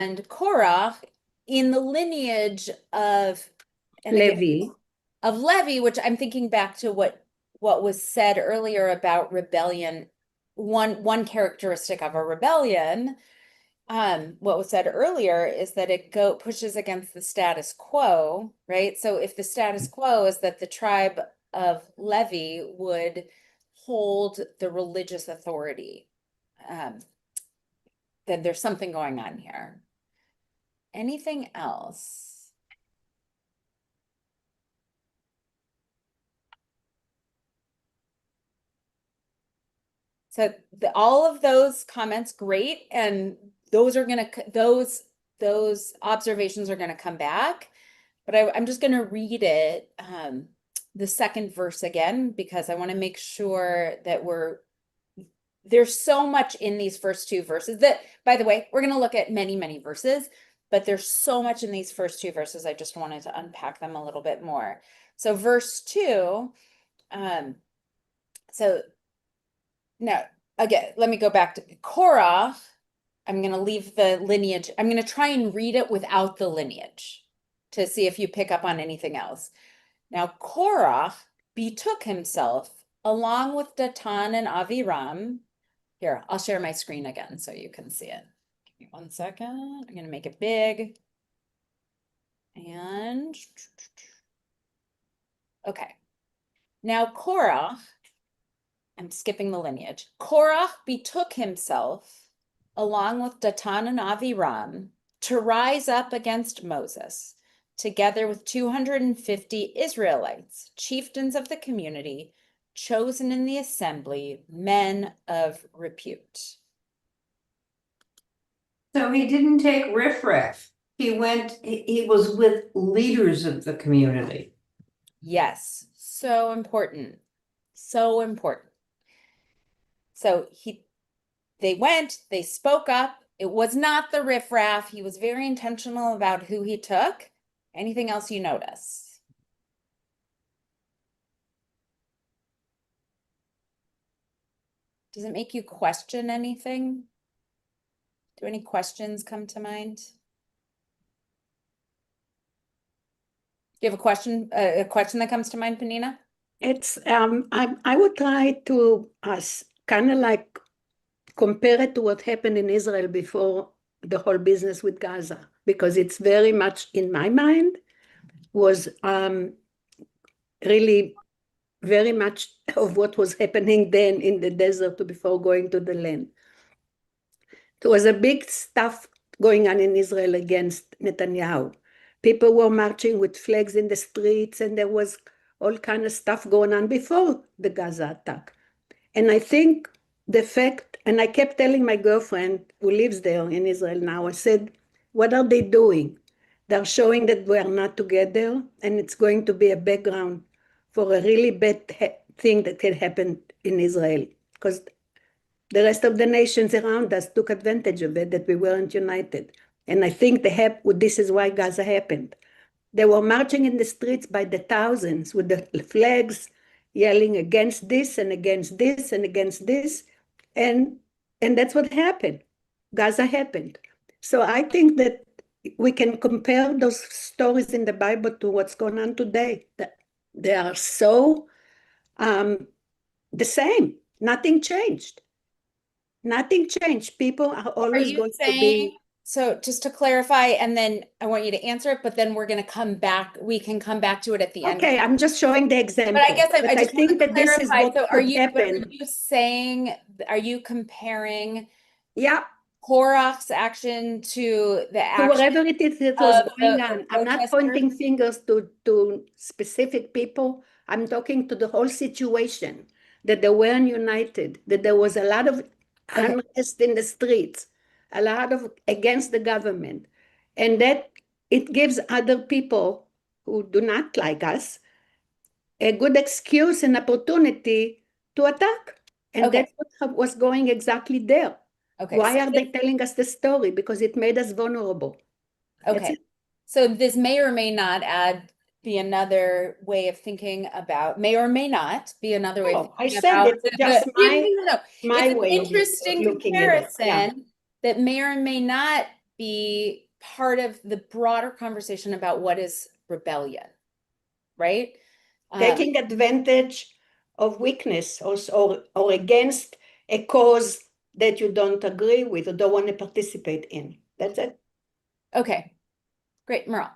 and Korach in the lineage of, and again, Levi. of Levi, which I'm thinking back to what was said earlier about rebellion. One characteristic of a rebellion, what was said earlier is that it pushes against the status quo, right? So if the status quo is that the tribe of Levi would hold the religious authority, then there's something going on here. Anything else? So all of those comments, great, and those are gonna those observations are gonna come back. But I'm just gonna read it, the second verse again, because I want to make sure that there's so much in these first two verses that, by the way, we're gonna look at many, many verses, but there's so much in these first two verses. I just wanted to unpack them a little bit more. So verse 2, so now, again, let me go back to Korah. I'm going to leave the lineage. I'm going to try and read it without the lineage to see if you pick up on anything else. Now, Korah betook himself along with Datan and Aviram. Here, I'll share my screen again so you can see it. Give me 1 second. I'm going to make it big. And okay. Now, Korah, I'm skipping the lineage. Korah betook himself along with Datan and Aviram to rise up against Moses, together with 250 Israelites, chieftains of the community, chosen in the assembly, men of repute. So he didn't take riffraff. He was with leaders of the community. Yes, so important. So important. So they went, they spoke up. It was not the riffraff. He was very intentional about who he took. Anything else you notice? Does it make you question anything? Do any questions come to mind? Do you have a question that comes to mind, Panina? It's I would try to kind of like compare it to what happened in Israel before the whole business with Gaza, because it's very much in my mind was really very much of what was happening then in the desert before going to the land. There was a big stuff going on in Israel against Netanyahu. People were marching with flags in the streets, and there was all kind of stuff going on before the Gaza attack. And I think the fact, and I kept telling my girlfriend who lives there in Israel now, I said, what are they doing? They're showing that we are not together, and it's going to be a background for a really bad thing that can happen in Israel, because the rest of the nations around us took advantage of it, that we weren't united. And I think this is why Gaza happened. They were marching in the streets by the thousands with the flags, yelling against this and against this and against this. And that's what happened. Gaza happened. So I think that we can compare those stories in the Bible to what's going on today. They are so the same. Nothing changed. Nothing changed. People are always going to be. So just to clarify, and then I want you to answer it, but then we're going to come back. We can come back to it at the end. Okay, I'm just showing the example. But I guess I just think that this is what so could happen. Are you comparing Yeah. Korach's action to the action whatever it is that was going on? I'm not pointing fingers to specific people. I'm talking to the whole situation, that they weren't united, that there was a lot of unrest in the streets, a lot of against the government, and that it gives other people who do not like us a good excuse and opportunity to attack. And that's what was going exactly there. Okay. Why are they telling us the story? Because it made us vulnerable. Okay. So this may or may not be another way of thinking about, may or may not be another way of thinking I said about it's just my it's an way interesting of looking at it. comparison that may or may not be part of the broader conversation about what is rebellion, right? Taking advantage of weakness or against a cause that you don't agree with or don't want to participate in. That's it. Okay, great, Meryl.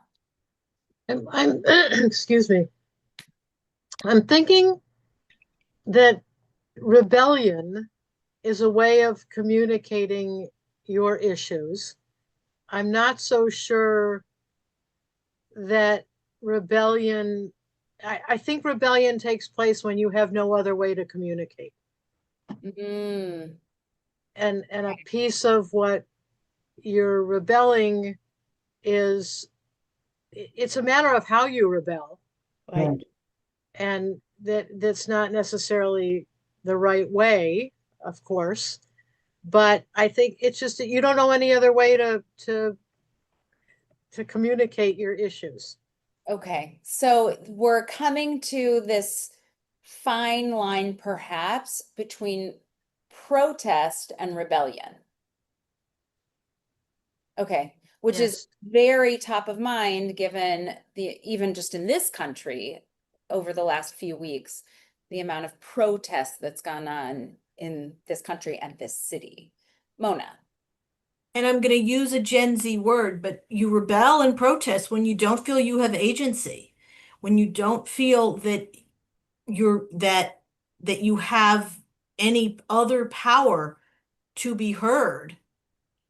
I'm excuse me. I'm thinking that rebellion is a way of communicating your issues. I'm not so sure that rebellion, I think rebellion takes place when you have no other way to communicate. Mm, And a piece of what you're rebelling is, it's a matter of how you rebel. Right. And that's not necessarily the right way, of course, but I think it's just that you don't know any other way to communicate your issues. okay, so we're coming to this fine line perhaps between protest and rebellion. Okay, which is Yes. very top of mind given the, even just in this country over the last few weeks, the amount of protest that's gone on in this country and this city. Mona. And I'm going to use a Gen Z word, but you rebel and protest when you don't feel you have agency, when you don't feel that you're that you have any other power to be heard,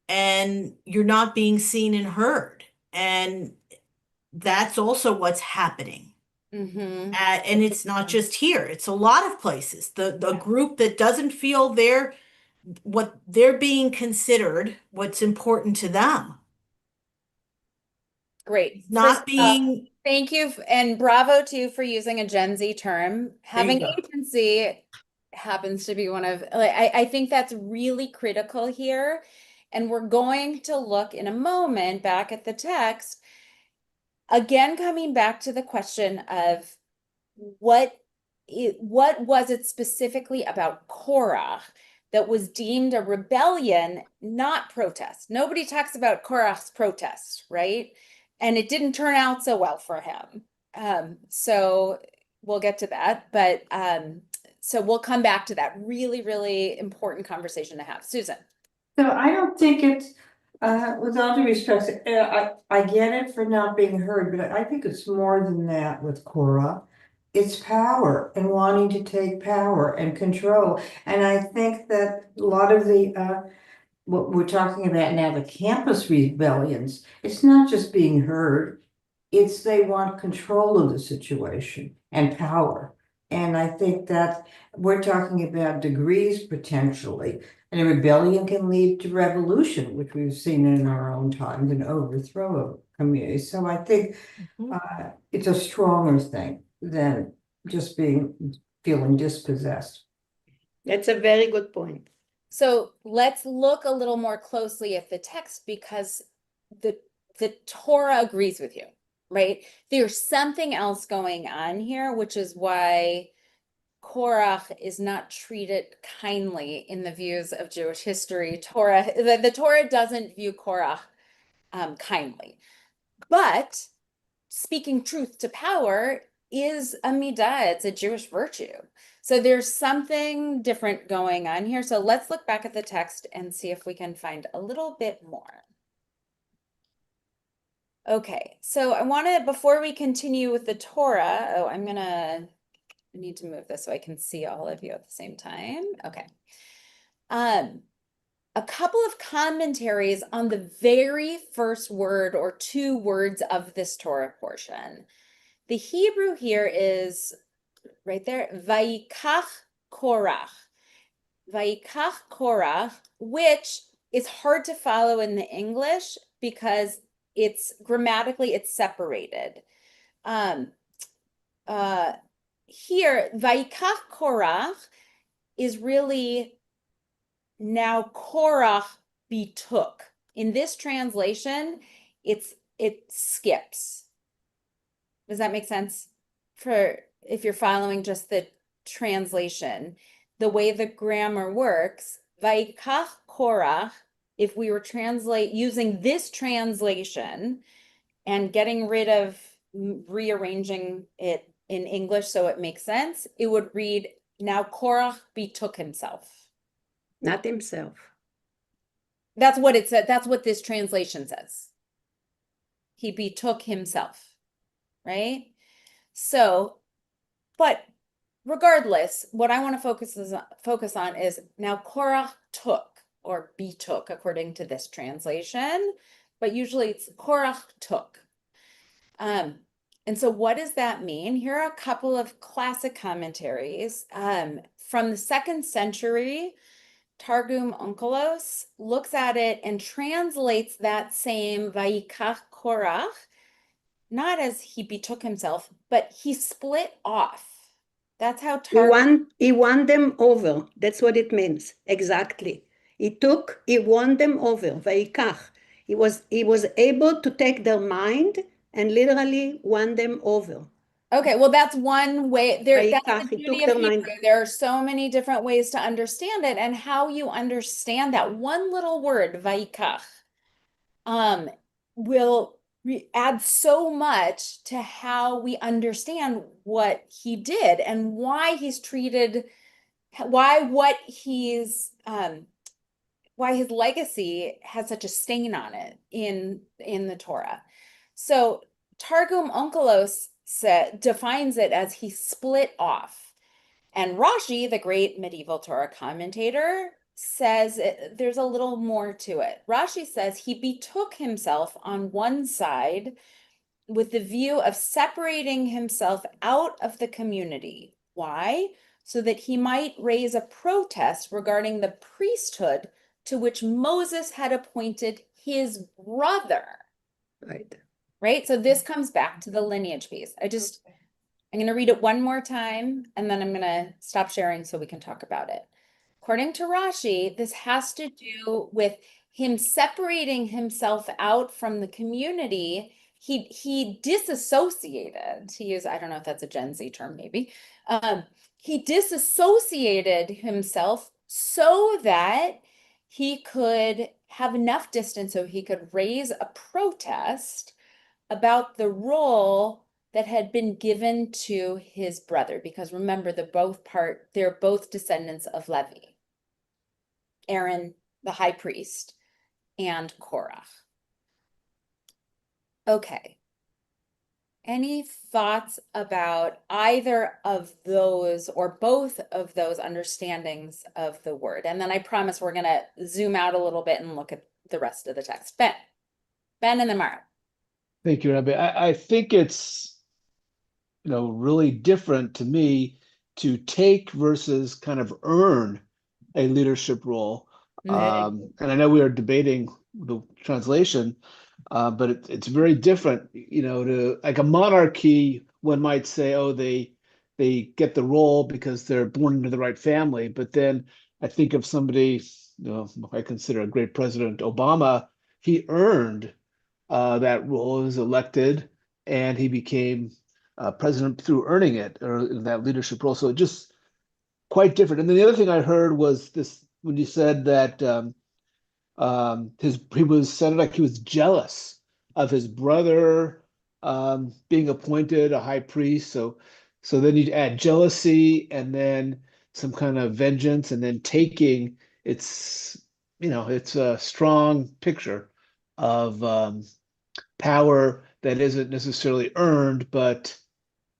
and you're not being seen and heard. And that's also what's happening. Mm-hmm. And it's not just here, it's a lot of places. The group that doesn't feel what they're being considered, what's important to them, Great. not First off, being. thank you and bravo to you for using a Gen Z term. Having go. agency happens to be one of, like, I think that's really critical here. And we're going to look in a moment back at the text. Again, coming back to the question of what was it specifically about Korach that was deemed a rebellion, not protest. Nobody talks about Korach's protest, right? And it didn't turn out so well for him. So we'll get to that, but so we'll come back to that really, really important conversation to have. Susan. So I don't think it's, with all due respect, I get it for not being heard, but I think it's more than that with Cora. It's power and wanting to take power and control. And I think that a lot of what we're talking about now, the campus rebellions, it's not just being heard. It's they want control of the situation and power. And I think that we're talking about degrees potentially. And a rebellion can lead to revolution, which we've seen in our own times, an overthrow of communities. So I think it's a stronger thing than just feeling dispossessed. That's a very good point. So let's look a little more closely at the text because the Torah agrees with you, right? There's something else going on here, which is why Korach is not treated kindly in the views of Jewish history. The Torah doesn't view Korach kindly. But speaking truth to power is a midah, it's a Jewish virtue. So there's something different going on here. So let's look back at the text and see if we can find a little bit more. Okay, so I want to, before we continue with the Torah, I need to move this so I can see all of you at the same time. Okay. A couple of commentaries on the very first word or two words of this Torah portion. The Hebrew here is right there, Vayikach Korach. Vayikach Korach, which is hard to follow in the English because it's grammatically it's separated. Here, Vayikach Korach is really now Korach betook. In this translation, it skips. Does that make sense? For if you're following just the translation, the way the grammar works, Vayikach Korach if we were using this translation and getting rid of rearranging it in English so it makes sense, it would read, now Korach betook himself. Not himself. That's what it said. That's what this translation says. He betook himself, right? So, but regardless, what I want to focus on is now Korach took or betook according to this translation, but usually it's Korach took. And so what does that mean? Here are a couple of classic commentaries. From the 2nd century, Targum Onkelos looks at it and translates that same Vayikach Korach, not as he betook himself, but he split off. That's how He won them over. That's what it means. Exactly. He won them over. Vayikach. He was able to take their mind and literally won them over. Okay, well, that's one way. That's Vayikach, the he beauty took of their mind. Hebrew. There are so many different ways to understand it, and how you understand that one little word, Vayikach, will add so much to how we understand what he did and why he's treated, why his legacy has such a stain on it in the Torah. So Targum Onkelos defines it as he split off. And Rashi, the great medieval Torah commentator, says there's a little more to it. Rashi says he betook himself on one side with the view of separating himself out of the community. Why? So that he might raise a protest regarding the priesthood to which Moses had appointed his brother. Right. Right? So this comes back to the lineage piece. I'm going to read it one more time, and then I'm going to stop sharing so we can talk about it. According to Rashi, this has to do with him separating himself out from the community. He disassociated, to use, I don't know if that's a Gen Z term, maybe. He disassociated himself so that he could have enough distance so he could raise a protest about the role that had been given to his brother, because remember, they're both descendants of Levi, Aaron, the high priest, and Korach. Okay. Any thoughts about either of those or both of those understandings of the word? And then I promise we're going to zoom out a little bit and look at the rest of the text. Ben and then Mara. Thank you, Rabbi. I think it's really different to me to take versus kind of earn a leadership role. And I know we are debating the translation, but it's very different, to like a monarchy, one might say, oh, they get the role because they're born into the right family. But then I think of somebody, I consider a great president, Obama. He earned that role, was elected, and he became president through earning it, or in that leadership role. So just quite different. And then the other thing I heard was this, when you said that sounded like he was jealous of his brother being appointed a high priest. So then you add jealousy and then some kind of vengeance and then taking. It's a strong picture of power that isn't necessarily earned but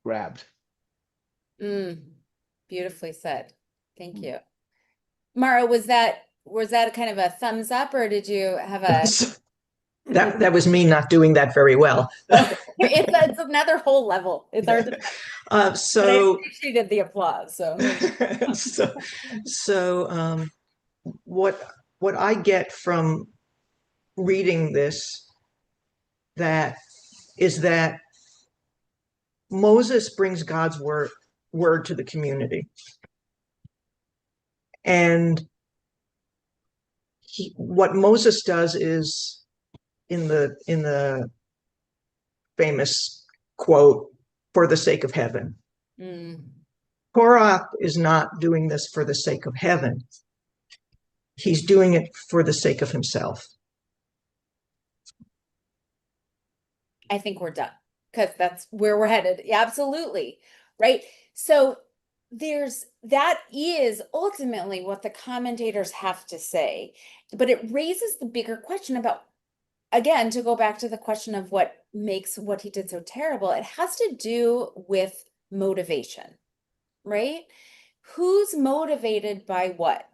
grabbed. Beautifully said. Thank you. Mara, was that kind of a thumbs up, or did you have a that was me not doing that very well. it's another whole level. It's hard to So but I appreciated the applause. so what I get from reading this is that Moses brings God's word to the community. And what Moses does is, in the famous quote, for the sake of heaven. Korach is not doing this for the sake of heaven. he's doing it for the sake of himself. I think we're done because that's where we're headed. Yeah, absolutely. Right. So that is ultimately what the commentators have to say, but it raises the bigger question about, again, to go back to the question of what makes what he did so terrible, it has to do with motivation, right? Who's motivated by what?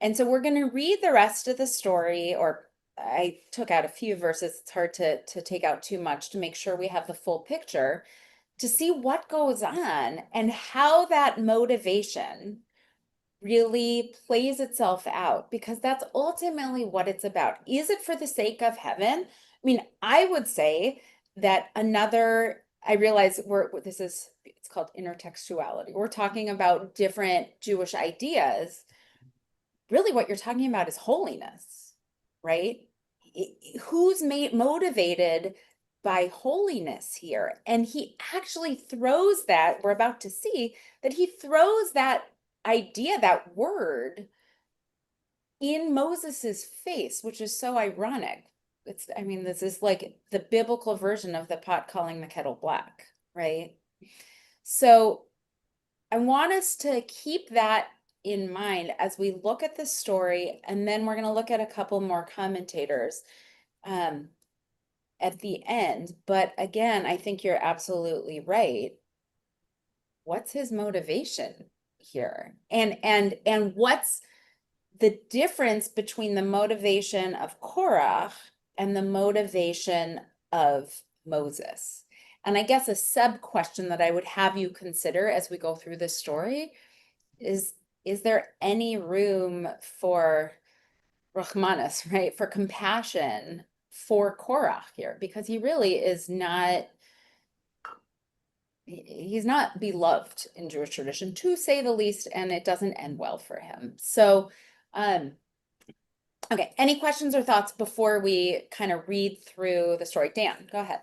And so we're going to read the rest of the story, or I took out a few verses. It's hard to take out too much to make sure we have the full picture, to see what goes on and how that motivation really plays itself out, because that's ultimately what it's about. Is it for the sake of heaven? I mean, I would say that I realize it's called intertextuality. We're talking about different Jewish ideas. Really what you're talking about is holiness, right? Who's motivated by holiness here? And he actually throws that, we're about to see that he throws that idea, that word, in Moses's face, which is so ironic. This is like the biblical version of the pot calling the kettle black, right? So I want us to keep that in mind as we look at the story, and then we're going to look at a couple more commentators at the end. But again, I think you're absolutely right. What's his motivation here? And what's the difference between the motivation of Korach and the motivation of Moses? And I guess a sub question that I would have you consider as we go through this story is there any room for Rahmanas, right? For compassion for Korach here? Because he really is not, he's not beloved in Jewish tradition, to say the least, and it doesn't end well for him. So, okay, any questions or thoughts before we kind of read through the story? Dan, go ahead.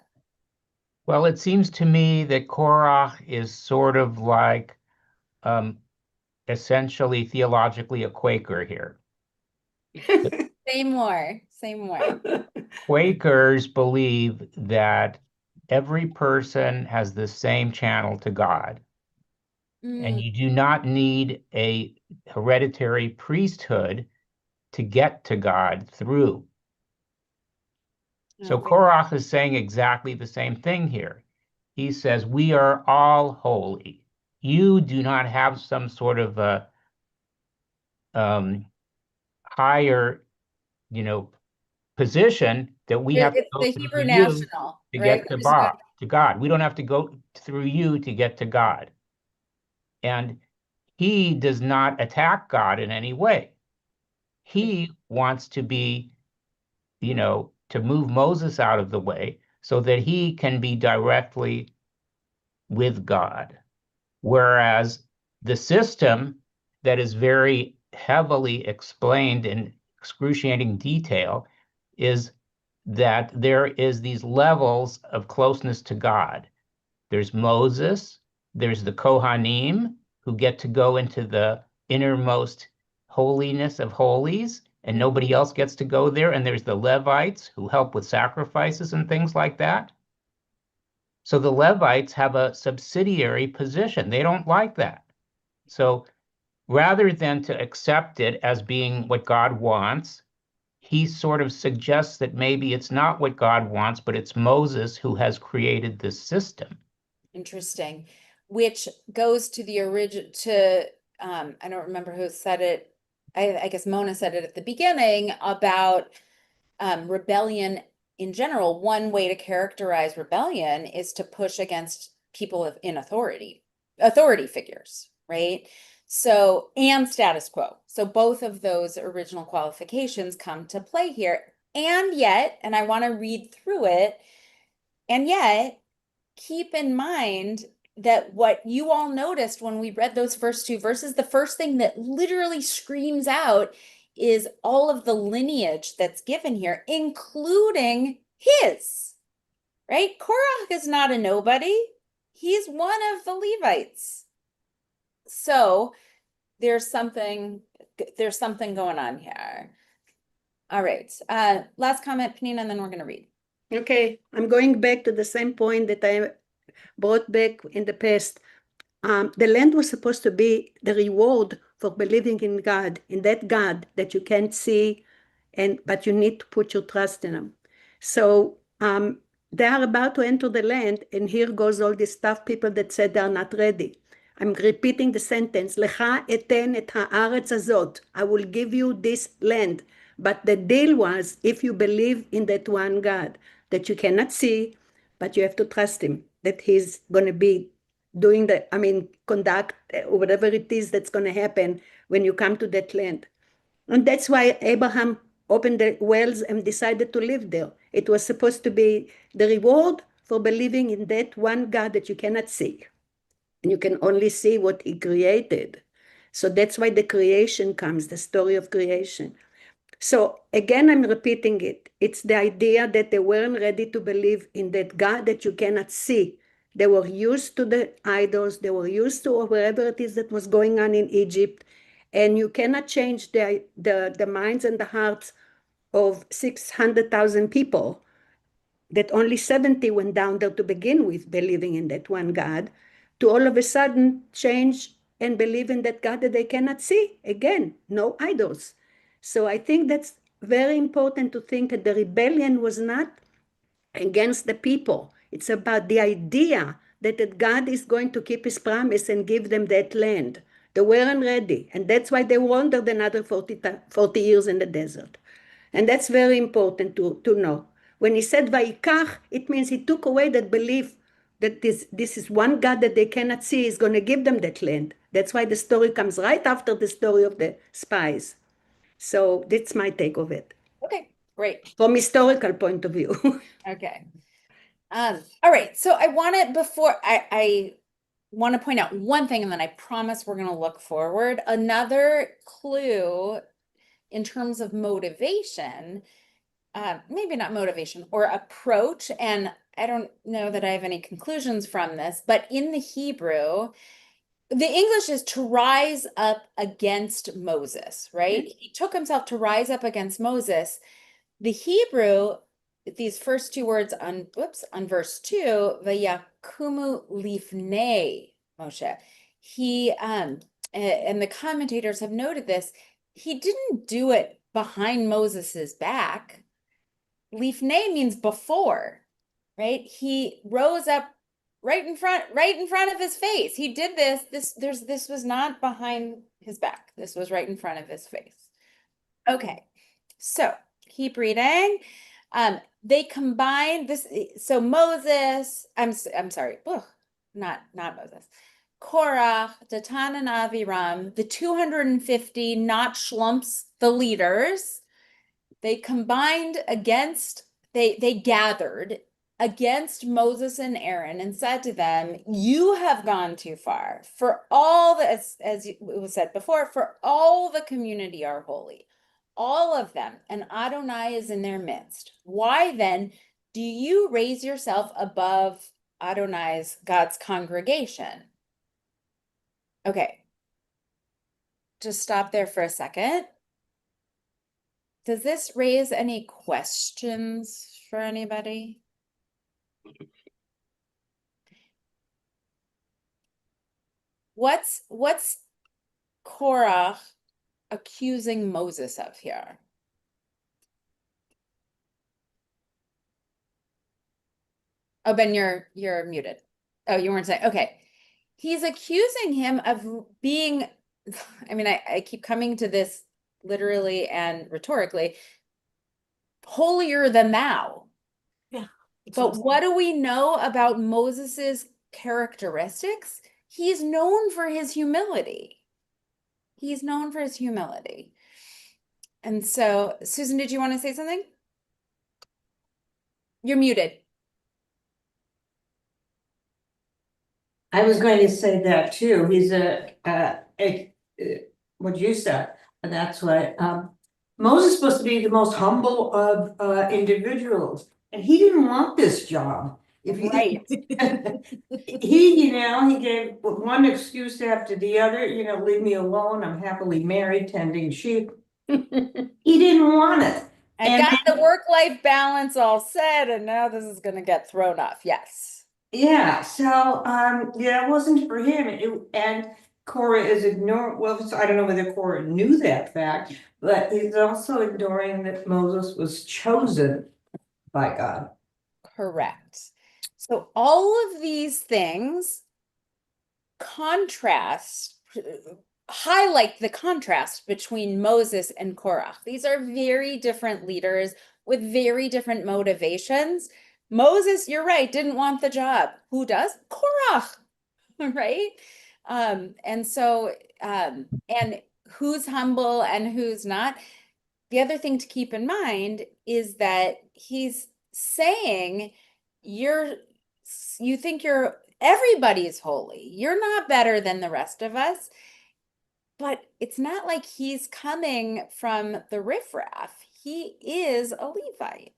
Well, it seems to me that Korach is sort of like essentially theologically a Quaker here. Say more. Quakers believe that every person has the same channel to God, and you do not need a hereditary priesthood to get to God through. So Korach is saying exactly the same thing here. He says, we are all holy. You do not have some sort of a higher, position that we have to It's go the through Hebrew you national, to right? get to God. We don't have to go through you to get to God. And he does not attack God in any way. He wants to be, to move Moses out of the way so that he can be directly with God. Whereas the system that is very heavily explained in excruciating detail is that there is these levels of closeness to God. There's Moses, there's the Kohanim, who get to go into the innermost holiness of holies, and nobody else gets to go there. And there's the Levites, who help with sacrifices and things like that. So the Levites have a subsidiary position. They don't like that. So rather than to accept it as being what God wants, he sort of suggests that maybe it's not what God wants, but it's Moses who has created this system. Interesting. Which goes to the origin, I don't remember who said it. I guess Mona said it at the beginning about rebellion in general. One way to characterize rebellion is to push against people in authority figures, right? So, and status quo. So both of those original qualifications come to play here. And yet, and I want to read through it, and yet keep in mind that what you all noticed when we read those first two verses, the first thing that literally screams out is all of the lineage that's given here, including his, right? Korach is not a nobody. He's one of the Levites. So there's something there's something going on here. All right. Last comment, Penina, and then we're going to read. Okay, I'm going back to the same point that I brought back in the past. The land was supposed to be the reward for believing in God, in that God that you can't see, but you need to put your trust in him. So they are about to enter the land, and here goes all this stuff, people that said they're not ready. I'm repeating the sentence, Lecha eten et haaretz azot. I will give you this land. But the deal was, if you believe in that one God that you cannot see, but you have to trust him, that he's going to be doing conduct whatever it is that's going to happen when you come to that land. And that's why Abraham opened the wells and decided to live there. It was supposed to be the reward for believing in that one God that you cannot see. And you can only see what he created. So that's why the creation comes, the story of creation. So again, I'm repeating it. It's the idea that they weren't ready to believe in that God that you cannot see. They were used to the idols. They were used to whatever it is that was going on in Egypt. And you cannot change the minds and the hearts of 600,000 people that only 70 went down there to begin with, believing in that one God, to all of a sudden change and believe in that God that they cannot see. Again, no idols. So I think that's very important to think that the rebellion was not against the people. It's about the idea that God is going to keep his promise and give them that land. They weren't ready. And that's why they wandered another 40 years in the desert. And that's very important to know. When he said Vaikach, it means he took away that belief that this is one God that they cannot see is going to give them that land. That's why the story comes right after the story of the spies. So that's my take of it. Okay, great. From historical point of view. Okay. All right. So I want to point out one thing, and then I promise we're going to look forward. Another clue in terms of motivation, maybe not motivation, or approach. And I don't know that I have any conclusions from this, but in the Hebrew, the English is to rise up against Moses, right? Mm-hmm. He took himself to rise up against Moses. The Hebrew, these first two words on verse 2, Vayakumu lifnei Moshe. He and the commentators have noted this. He didn't do it behind Moses's back. Lifnei means before, right? He rose up right in front of his face. He did this. This was not behind his back. This was right in front of his face. Okay, so keep reading. They combined this. So Moses, I'm sorry, not Moses. Korach, Datan, and Aviram, the 250 not schlumps, the leaders, they combined against, they gathered against Moses and Aaron and said to them, you have gone too far. For all this, as it was said before, for all the community are holy. All of them, and Adonai is in their midst. Why then do you raise yourself above Adonai's, God's congregation? Okay, just stop there for a second. Does this raise any questions for anybody? What's Korach accusing Moses of here? Oh, Ben, you're muted. Oh, you weren't saying, okay. He's accusing him of being, I mean, I keep coming to this literally and rhetorically, holier than thou. Yeah. But what do we know about Moses's characteristics? He's known for his humility. He's known for his humility. And so, Susan, did you want to say something? You're muted. I was going to say that too. He's what you said, and that's what Moses is supposed to be the most humble of individuals, and he didn't want this job. If you, Right. he gave one excuse after the other, leave me alone, I'm happily married, tending sheep. He didn't want it. I got the work-life balance all set, and now this is going to get thrown off. Yes. Yeah, so yeah, it wasn't for him. And Korah is ignoring, well, so I don't know whether Korah knew that fact, but he's also ignoring that Moses was chosen by God. Correct. So all of these things highlight the contrast between Moses and Korach. These are very different leaders with very different motivations. Moses, you're right, didn't want the job. Who does? Korach, right? And so, and who's humble and who's not. The other thing to keep in mind is that he's saying you think everybody's holy. You're not better than the rest of us. But it's not like he's coming from the riffraff. He is a Levite,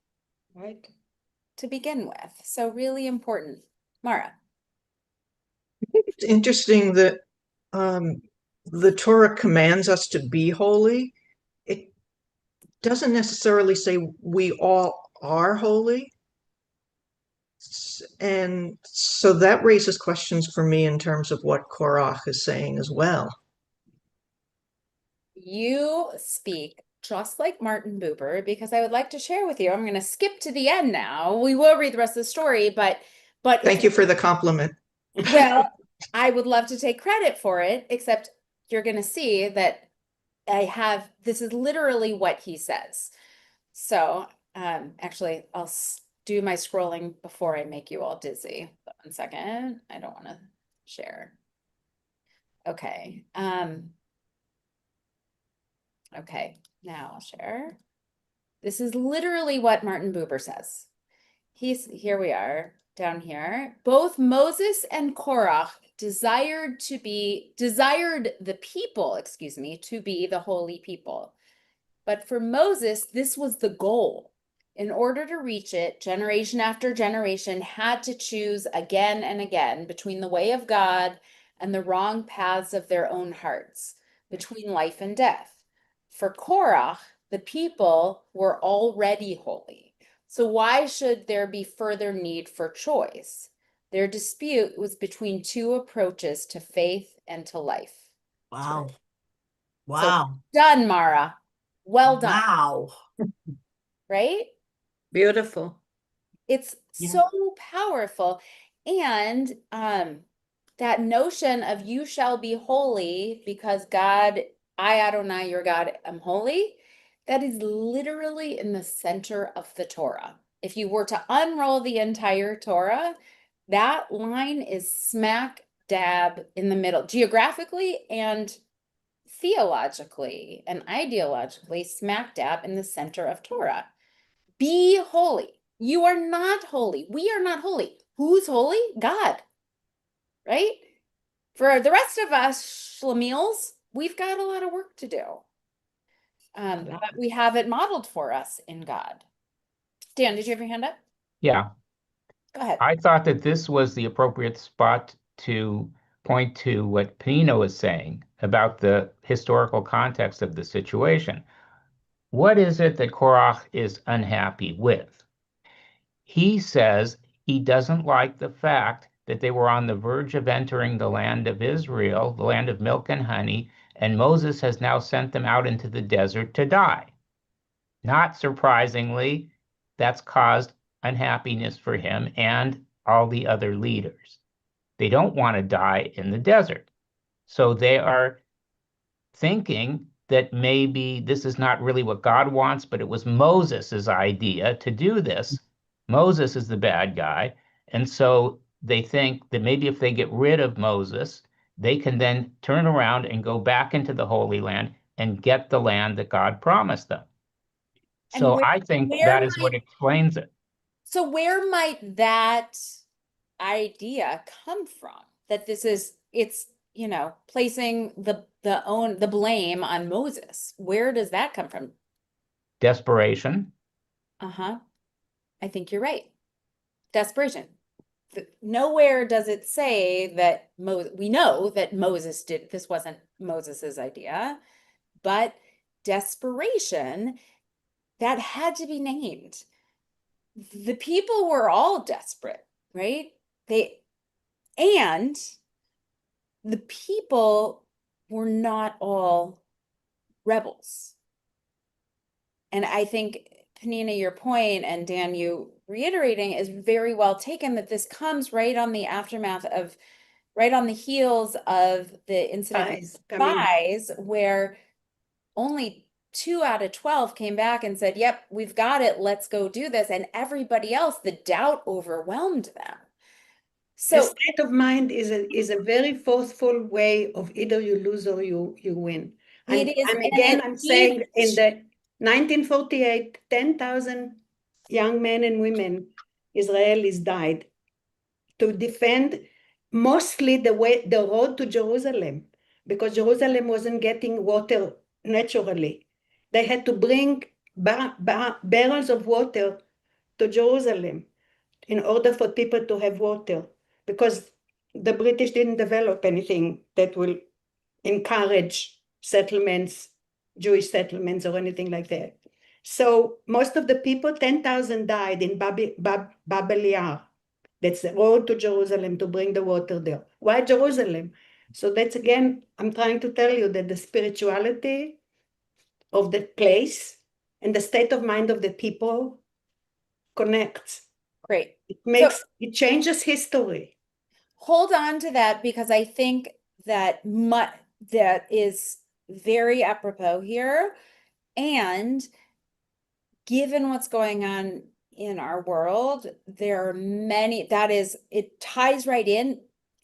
Right. to begin with. So really important. Mara. It's interesting that the Torah commands us to be holy. It doesn't necessarily say we all are holy. And so that raises questions for me in terms of what Korach is saying as well. You speak just like Martin Buber, because I would like to share with you. I'm going to skip to the end now. We will read the rest of the story, but Thank you for the compliment. well, I would love to take credit for it, except you're going to see that this is literally what he says. So, actually, I'll do my scrolling before I make you all dizzy. 1 second. I don't want to share. Okay. Okay, now I'll share. This is literally what Martin Buber says. Here we are down here. Both Moses and Korach desired the people, to be the holy people. But for Moses, this was the goal. In order to reach it, generation after generation had to choose again and again between the way of God and the wrong paths of their own hearts, between life and death. For Korach, the people were already holy. So why should there be further need for choice? Their dispute was between two approaches to faith and to life. Wow. So Wow. done, Mara. Well done. Wow. Right? Beautiful. It's so powerful. And that notion of you shall be holy because God, I, Adonai, your God, am holy, that is literally in the center of the Torah. If you were to unroll the entire Torah, that line is smack dab in the middle, geographically and theologically and ideologically, smack dab in the center of Torah. Be holy. You are not holy. We are not holy. Who's holy? God. Right? For the rest of us, schlemiels, we've got a lot of work to do. But we have it modeled for us in God. Dan, did you have your hand up? Yeah. Go ahead. I thought that this was the appropriate spot to point to what Penino was saying about the historical context of the situation. What is it that Korach is unhappy with? He says he doesn't like the fact that they were on the verge of entering the land of Israel, the land of milk and honey, and Moses has now sent them out into the desert to die. Not surprisingly, that's caused unhappiness for him and all the other leaders. They don't want to die in the desert. So they are thinking that maybe this is not really what God wants, but it was Moses's idea to do this. Moses is the bad guy. And so they think that maybe if they get rid of Moses, they can then turn around and go back into the Holy Land and get the land that God promised them. So I think that is what explains it. So where might that idea come from? That it's placing the blame on Moses. Where does that come from? Desperation. I think you're right. Desperation. nowhere does it say that we know that Moses did, this wasn't Moses's idea, but desperation, that had to be named. The people were all desperate, right? And the people were not all rebels. And I think, Panina, your point, and Dan, you reiterating, is very well taken, that this comes right on the aftermath of, right on the heels of the incident with spies, where only 2 out of 12 came back and said, yep, we've got it, let's go do this. And everybody else, the doubt overwhelmed them. The So state of mind is a very forceful way of either you lose or you win. And it is, I'm saying in the 1948, 10,000 young men and women, Israelis, died to defend mostly the road to Jerusalem, because Jerusalem wasn't getting water naturally. They had to bring barrels of water to Jerusalem in order for people to have water, because the British didn't develop anything that will encourage settlements, Jewish settlements or anything like that. So most of the people, 10,000 died in Babel Yar. That's the road to Jerusalem to bring the water there. Why Jerusalem? So that's, again, I'm trying to tell you that the spirituality of the place and the state of mind of the people connects. great. It changes history. Hold on to that, because I think that that is very apropos here. And given what's going on in our world, there are many, it ties right in,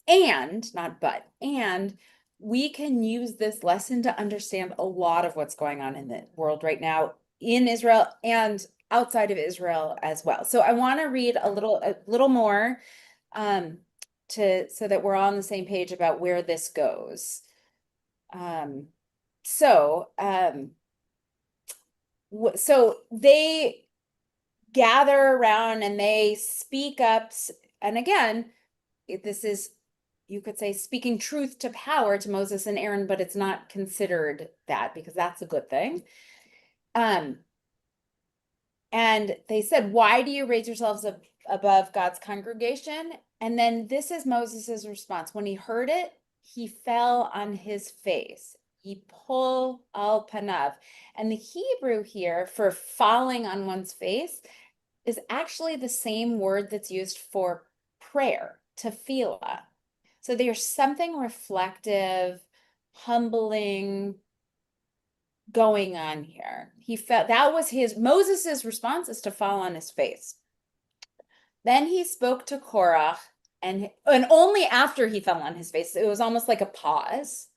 and not but, and we can use this lesson to understand a lot of what's going on in the world right now in Israel and outside of Israel as well. So I want to read a little more so that we're all on the same page about where this goes. So they gather around and they speak up. And again, this is, you could say, speaking truth to power to Moses and Aaron, but it's not considered that, because that's a good thing. And they said, why do you raise yourselves above God's congregation? And then this is Moses's response. When he heard it, he fell on his face. Yipol al panav. And the Hebrew here for falling on one's face is actually the same word that's used for prayer, tefillah. So there's something reflective, humbling going on here. He felt that was Moses's response, is to fall on his face. Then he spoke to Korach, and only after he fell on his face, it was almost like a pause.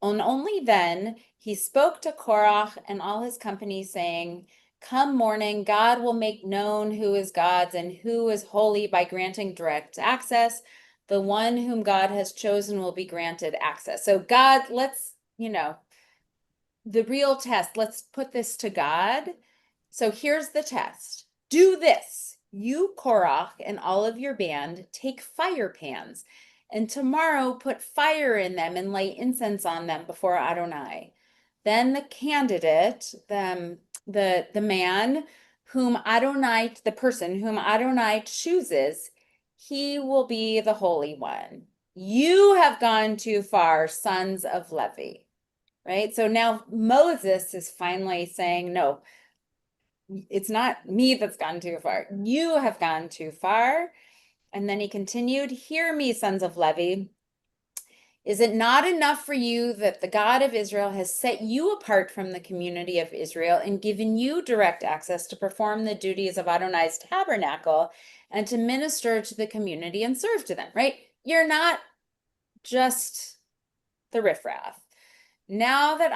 And only then he spoke to Korach and all his company, saying, come morning, God will make known who is God's and who is holy by granting direct access. The one whom God has chosen will be granted access. So God, let's, the real test, let's put this to God. So here's the test. Do this. You, Korach, and all of your band, take fire pans, and tomorrow put fire in them and light incense on them before Adonai. Then the candidate, the man whom Adonai, the person whom Adonai chooses, he will be the Holy One. You have gone too far, sons of Levi. Right? So now Moses is finally saying, no, it's not me that's gone too far. You have gone too far. And then he continued, hear me, sons of Levi. Is it not enough for you that the God of Israel has set you apart from the community of Israel and given you direct access to perform the duties of Adonai's tabernacle and to minister to the community and serve to them, right? You're not just the riffraff. Now that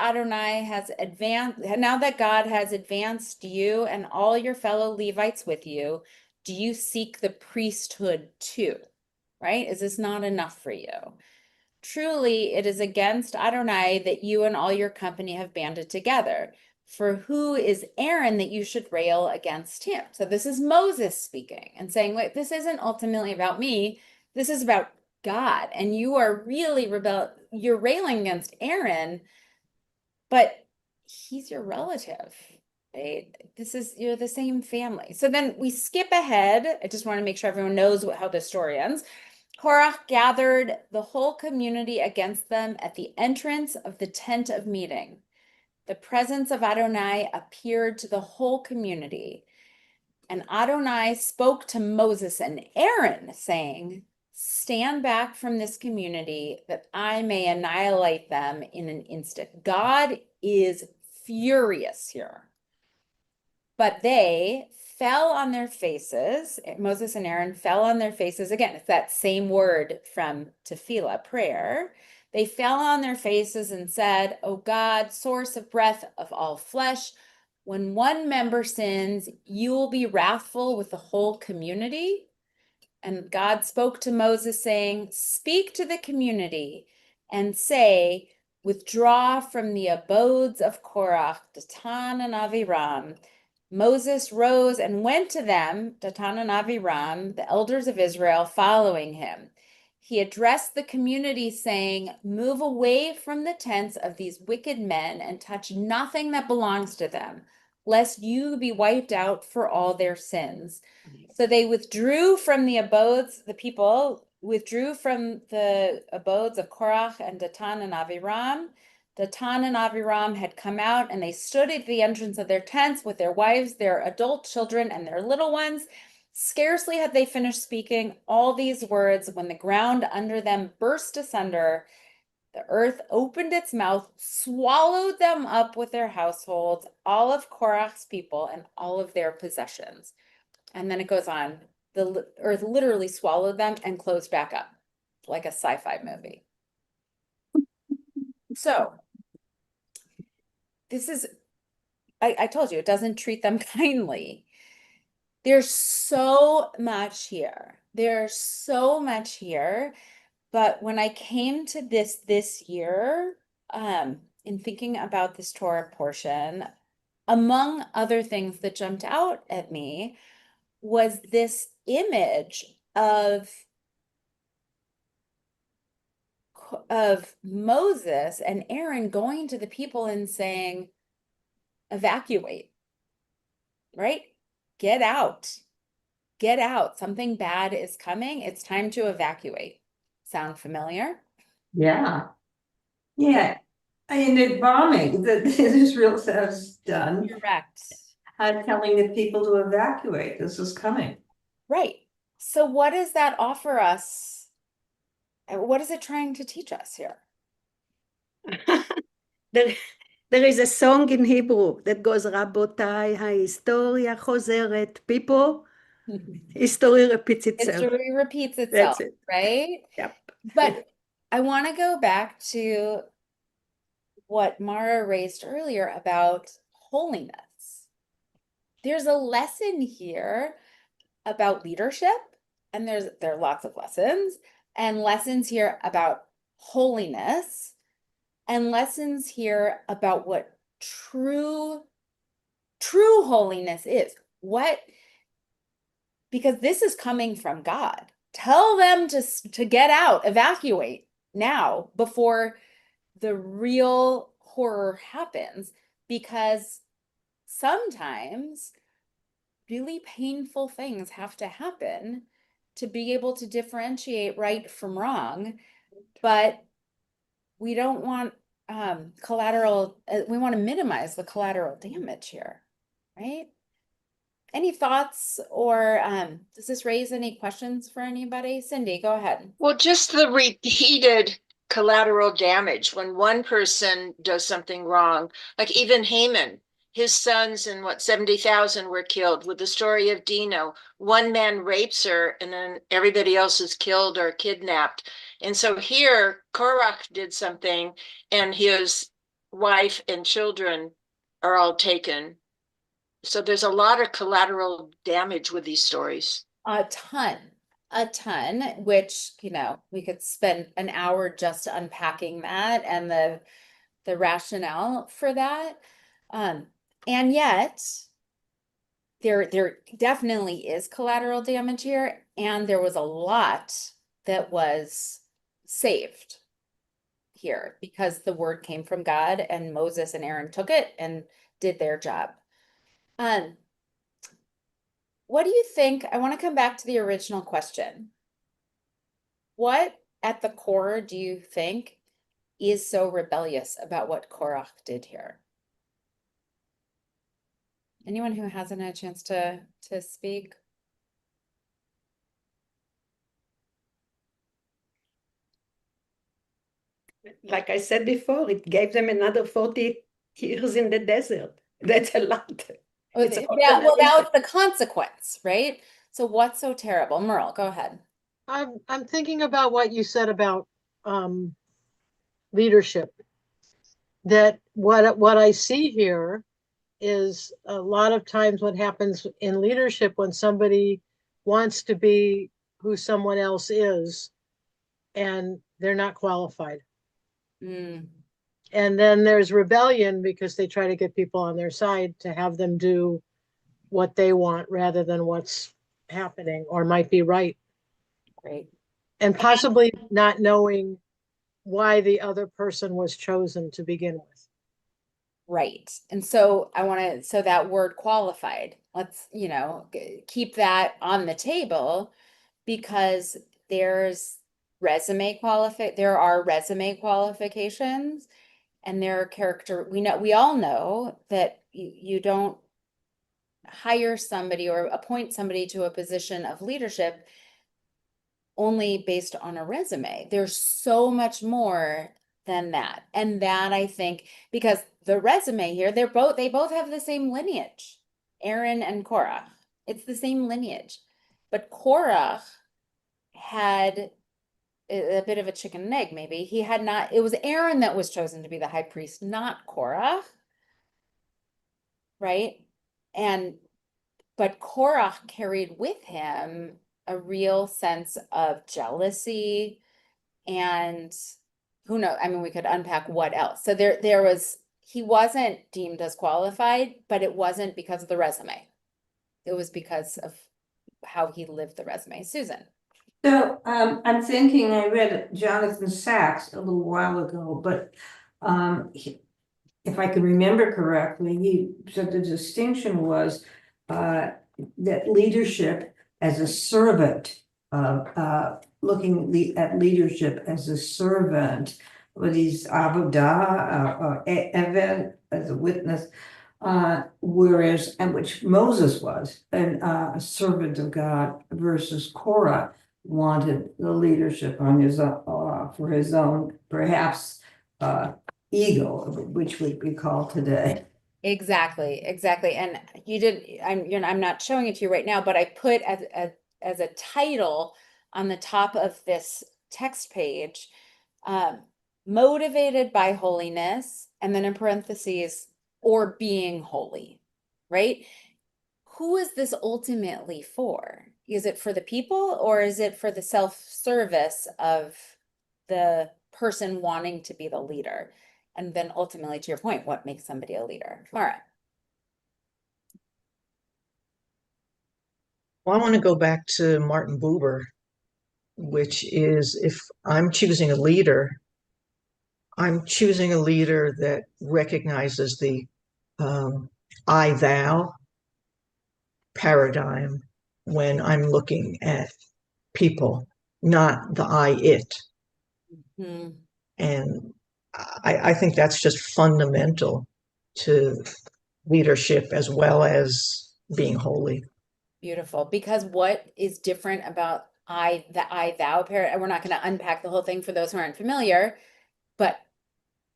God has advanced you and all your fellow Levites with you, do you seek the priesthood too? Right? Is this not enough for you? Truly, it is against Adonai that you and all your company have banded together. For who is Aaron that you should rail against him? So this is Moses speaking and saying, wait, this isn't ultimately about me. This is about God. And you are really you're railing against Aaron, but he's your relative, right? You're the same family. So then we skip ahead. I just want to make sure everyone knows how the story ends. Korach gathered the whole community against them at the entrance of the tent of meeting. The presence of Adonai appeared to the whole community. And Adonai spoke to Moses and Aaron, saying, stand back from this community that I may annihilate them in an instant. God is furious here. But they fell on their faces. Moses and Aaron fell on their faces. Again, it's that same word from tefillah, prayer. They fell on their faces and said, O God, source of breath of all flesh, when one member sins, you will be wrathful with the whole community. And God spoke to Moses, saying, speak to the community and say, withdraw from the abodes of Korach, Datan, and Aviram. Moses rose and went to them, Datan and Aviram, the elders of Israel, following him. He addressed the community, saying, move away from the tents of these wicked men and touch nothing that belongs to them, lest you be wiped out for all their sins. So they withdrew from the abodes, the people withdrew from the abodes of Korach and Datan and Aviram. Datan and Aviram had come out, and they stood at the entrance of their tents with their wives, their adult children, and their little ones. Scarcely had they finished speaking all these words when the ground under them burst asunder. The earth opened its mouth, swallowed them up with their households, all of Korach's people, and all of their possessions. And then it goes on. The earth literally swallowed them and closed back up, like a sci-fi movie. So this is, I told you, it doesn't treat them kindly. There's so much here. There's so much here. But when I came to this year, in thinking about this Torah portion, among other things that jumped out at me was this image of Moses and Aaron going to the people and saying, evacuate, right? Get out. Get out. Something bad is coming. It's time to evacuate. Sound familiar? Yeah. Yeah. I mean, the bombing that Israel has done, Correct. telling the people to evacuate. This is coming. Right. So what does that offer us? What is it trying to teach us here? There is a song in Hebrew that goes, רבותיי, ההיסטוריה חוזרת. People, history repeats itself. History repeats itself, That's it. right? Yep. But I want to go back to what Mara raised earlier about holiness. There's a lesson here about leadership, and there are lots of lessons, and lessons here about holiness, and lessons here about what true holiness is. Because this is coming from God. Tell them to get out, evacuate now before the real horror happens, because sometimes really painful things have to happen to be able to differentiate right from wrong. But we don't want collateral, we want to minimize the collateral damage here, right? Any thoughts, or does this raise any questions for anybody? Cindy, go ahead. Well, just the repeated collateral damage when one person does something wrong, like even Haman, his sons and 70,000 were killed. With the story of Dino, one man rapes her and then everybody else is killed or kidnapped. And so here Korach did something and his wife and children are all taken. So there's a lot of collateral damage with these stories. A ton, which, we could spend an hour just unpacking that and the rationale for that. And yet there definitely is collateral damage here, and there was a lot that was saved here because the word came from God and Moses and Aaron took it and did their job. What do you think? I want to come back to the original question. What at the core do you think is so rebellious about what Korach did here? Anyone who hasn't had a chance to speak? Like I said before, it gave them another 40 years in the desert. That's a lot. It's a Yeah, well, that condemnation. was the consequence, right? So what's so terrible? Merle, go ahead. I'm thinking about what you said about leadership. That what I see here is a lot of times what happens in leadership when somebody wants to be who someone else is and they're not qualified. Mm, And then there's rebellion because they try to get people on their side to have them do what they want rather than what's happening or might be right. great. And possibly not knowing why the other person was chosen to begin with. Right. And so I want to, so that word qualified, let's, keep that on the table because there are resume qualifications and there are we all know that you don't hire somebody or appoint somebody to a position of leadership only based on a resume. There's so much more than that. And that I think because the resume here, they both have the same lineage. Aaron and Korach. It's the same lineage. But Korach had a bit of a chicken and egg, maybe. It was Aaron that was chosen to be the high priest, not Korach. Right? But Korach carried with him a real sense of jealousy and who knows, I mean, we could unpack what else. So he wasn't deemed as qualified, but it wasn't because of the resume. It was because of how he lived the resume. Susan. So I'm thinking I read Jonathan Sachs a little while ago, but if I can remember correctly, he said the distinction was that leadership as a servant, looking at leadership as a servant, with these avodah or eved as a witness, whereas and which Moses was a servant of God versus Korah wanted the leadership on his for his own perhaps ego, which we call today. Exactly. And I'm not showing it to you right now, but I put as a title on the top of this text page, motivated by holiness, and then in parentheses, or being holy, right? Who is this ultimately for? Is it for the people or is it for the self-service of the person wanting to be the leader? And then ultimately, to your point, what makes somebody a leader? Mara. Well, I want to go back to Martin Buber, which is if I'm choosing a leader, I'm choosing a leader that recognizes the I thou paradigm when I'm looking at people, not the I it. Hmm. And I think that's just fundamental to leadership as well as being holy. Beautiful. Because what is different about the I thou paradigm? We're not going to unpack the whole thing for those who aren't familiar,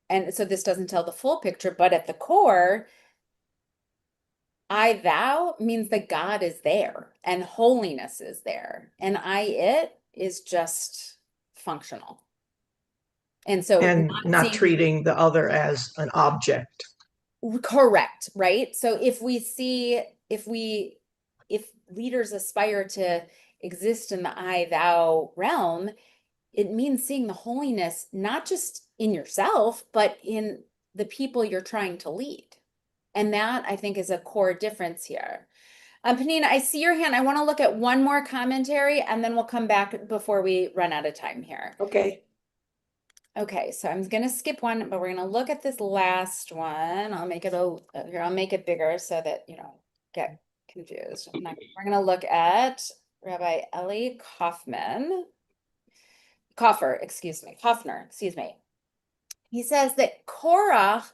and so this doesn't tell the full picture, but at the core, I thou means that God is there and holiness is there, and I it is just functional. And so And not seeing, treating the other as an object. correct, right? So if leaders aspire to exist in the I thou realm, it means seeing the holiness not just in yourself, but in the people you're trying to lead. And that I think is a core difference here. Panina, I see your hand. I want to look at one more commentary and then we'll come back before we run out of time here. Okay. Okay, so I'm going to skip one, but we're going to look at this last one. I'll make it here. I'll make it bigger so that you don't get confused. We're going to look at Rabbi Eli Hoffner, excuse me. He says that Korach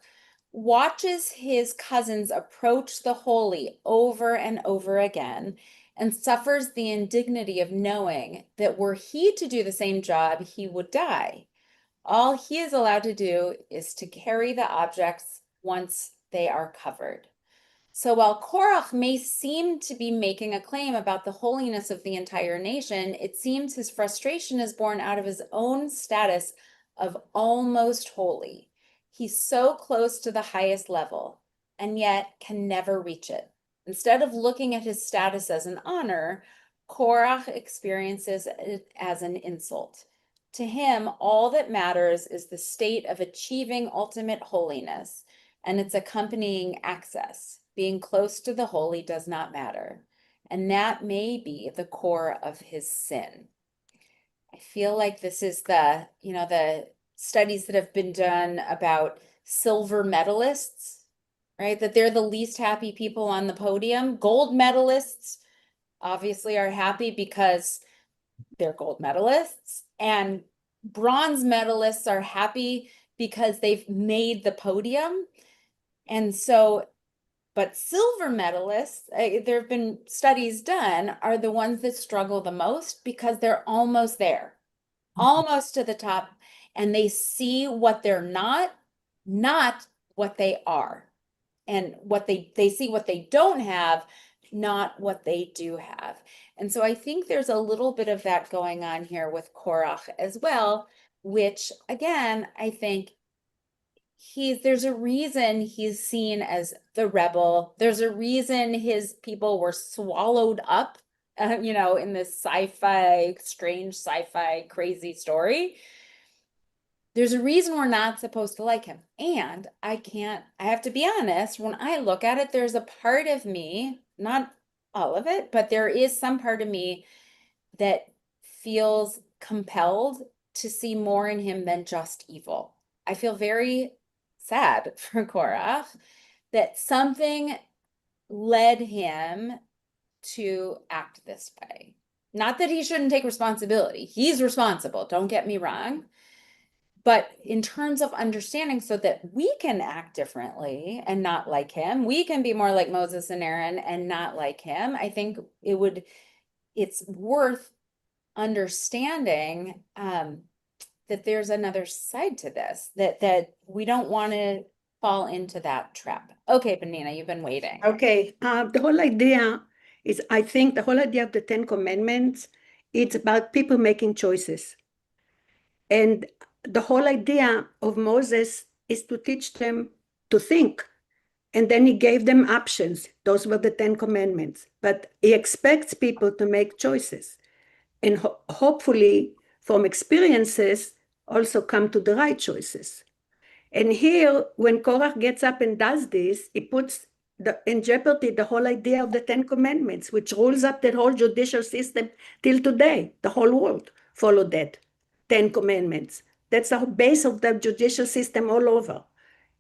watches his cousins approach the holy over and over again and suffers the indignity of knowing that were he to do the same job, he would die. All he is allowed to do is to carry the objects once they are covered. So while Korach may seem to be making a claim about the holiness of the entire nation, it seems his frustration is born out of his own status of almost holy. He's so close to the highest level and yet can never reach it. Instead of looking at his status as an honor, Korach experiences it as an insult. To him, all that matters is the state of achieving ultimate holiness and its accompanying access. Being close to the holy does not matter. And that may be the core of his sin. I feel like this is the studies that have been done about silver medalists, right? That they're the least happy people on the podium. Gold medalists obviously are happy because they're gold medalists, and bronze medalists are happy because they've made the podium. And so, but silver medalists, there have been studies done, are the ones that struggle the most because they're almost there, almost to the top, and they see what they're not what they are. And what they see what they don't have, not what they do have. And so I think there's a little bit of that going on here with Korach as well, which again, I think there's a reason he's seen as the rebel. There's a reason his people were swallowed up, in this strange sci-fi crazy story. There's a reason we're not supposed to like him. And I have to be honest, when I look at it, there's a part of me, not all of it, but there is some part of me that feels compelled to see more in him than just evil. I feel very sad for Korach that something led him to act this way. Not that he shouldn't take responsibility. He's responsible, don't get me wrong. But in terms of understanding so that we can act differently and not like him, we can be more like Moses and Aaron and not like him, I think it's worth understanding that there's another side to this, that we don't want to fall into that trap. Okay, Benina, you've been waiting. Okay, the whole idea is, I think the whole idea of the Ten Commandments, it's about people making choices. And the whole idea of Moses is to teach them to think. And then he gave them options. Those were the Ten Commandments. But he expects people to make choices. And hopefully, from experiences, also come to the right choices. And here, when Korach gets up and does this, he puts in jeopardy the whole idea of the Ten Commandments, which rules up the whole judicial system till today. The whole world followed that. 10 Commandments. That's the base of the judicial system all over,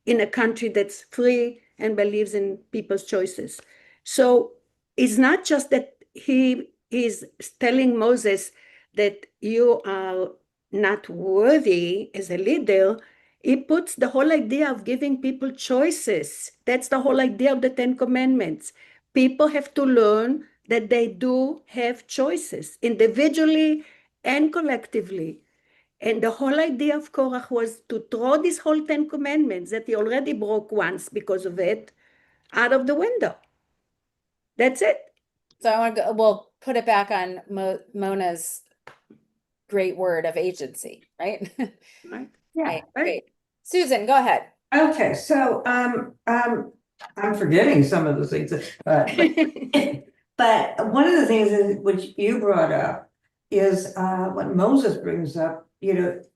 in a country that's free and believes in people's choices. So it's not just that he is telling Moses that you are not worthy as a leader. He puts the whole idea of giving people choices. That's the whole idea of the Ten Commandments. People have to learn that they do have choices, individually and collectively. And the whole idea of Korach was to throw this whole Ten Commandments that he already broke once because of it out of the window. That's it. So I want to we'll put it back on Mona's great word of agency, right? Right? Yeah, Right, great. Susan, go ahead. Okay, so I'm forgetting some of the things but one of the things is, which you brought up is what Moses brings up,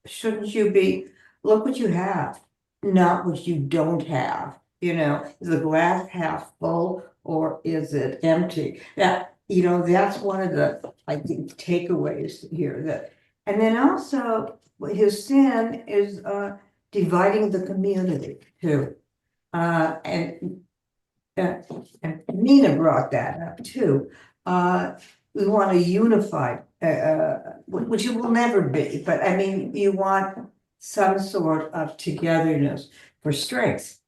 shouldn't you look what you have, not what you don't have. Is the glass half full or is it empty? That's one of the, I think, takeaways here and then also his sin is dividing the community too. And Nina brought that up too. We want to unify, which it will never be, but I mean, you want some sort of togetherness for strength.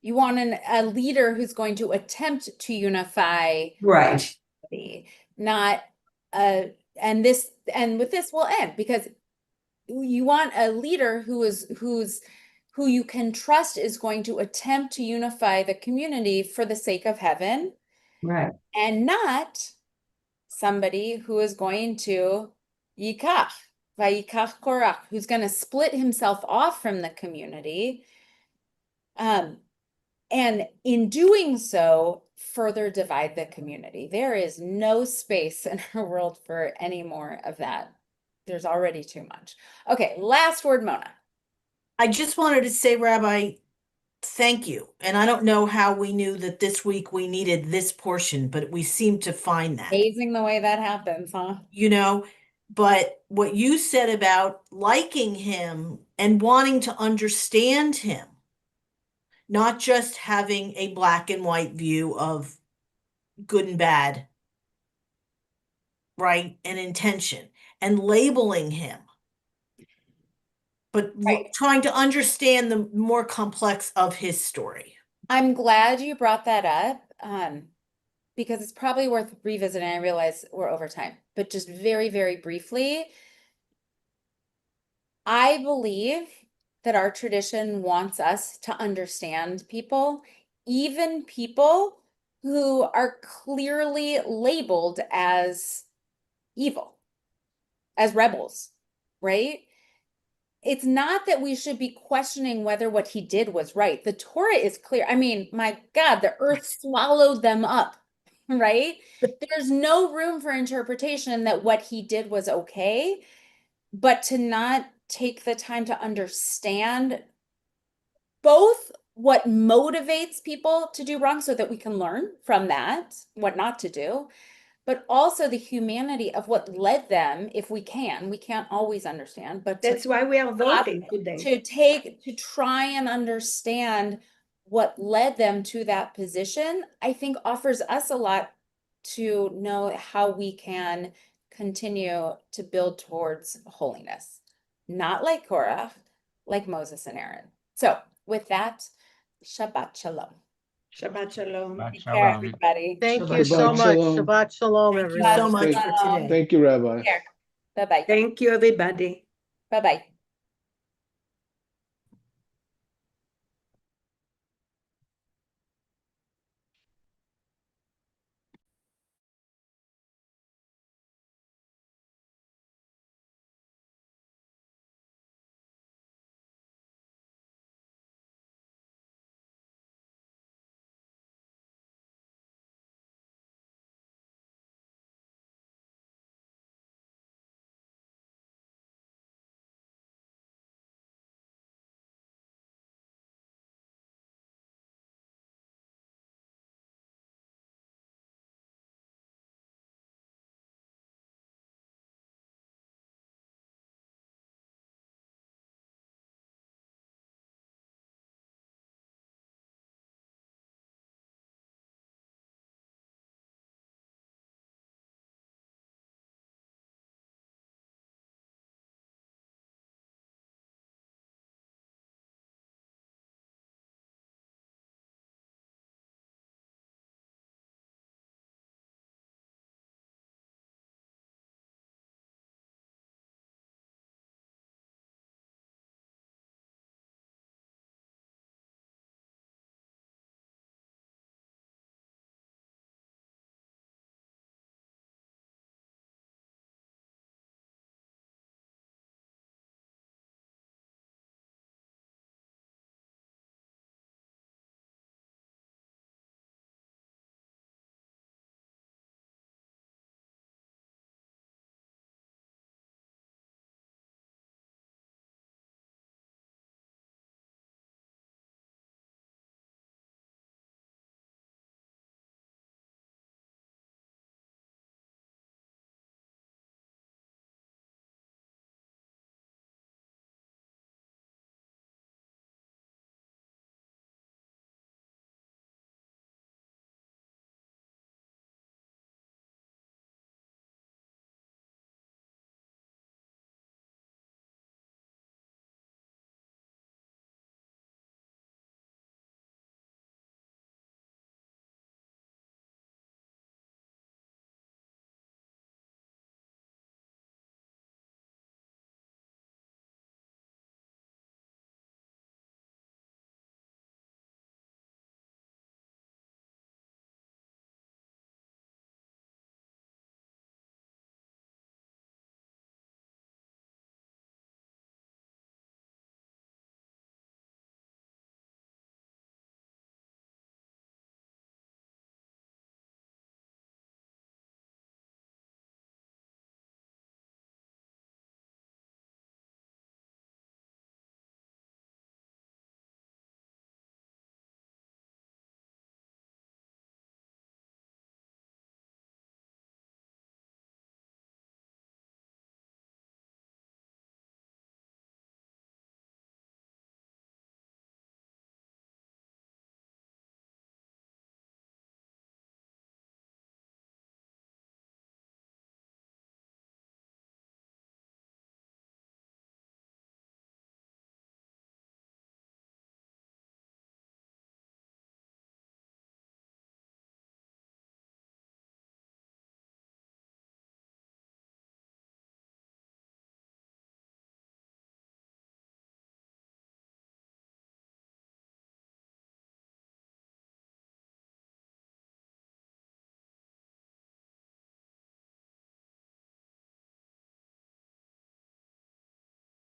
You want a leader who's going to attempt to unify, Right. not and with this we'll end, because you want a leader who you can trust is going to attempt to unify the community for the sake of heaven, Right. and not somebody who is going to yikach Korach, who's going to split himself off from the community, and in doing so, further divide the community. There is no space in our world for any more of that. There's already too much. Okay, last word, Mona. I just wanted to say, Rabbi, thank you. And I don't know how we knew that this week we needed this portion, but we seemed to find that. Amazing the way that happens, huh? But what you said about liking him and wanting to understand him, not just having a black and white view of good and bad, right? And intention, and labeling him, but trying to understand the more complex of his story. I'm glad you brought that up, because it's probably worth revisiting. I realize we're over time, but just very, very briefly, I believe that our tradition wants us to understand people, even people who are clearly labeled as evil, as rebels, right? It's not that we should be questioning whether what he did was right. The Torah is clear. I mean, my God, the earth swallowed them up, right? There's no room for interpretation that what he did was okay, but to not take the time to understand both what motivates people to do wrong so that we can learn from that, what not to do, but also the humanity of what led them, if we can't always understand, but That's why we are voting today. to try and understand what led them to that position, I think offers us a lot to know how we can continue to build towards holiness, not like Korach, like Moses and Aaron. So with that, Shabbat Shalom. Shabbat Shalom. Shabbat Take care, shalom. everybody. Thank Shabbat you so much. shalom. Shabbat shalom, Thank you everyone. so much for Shalom. today. Thank you, Rabbi. Take care. Bye-bye. Thank you, everybody. Bye-bye.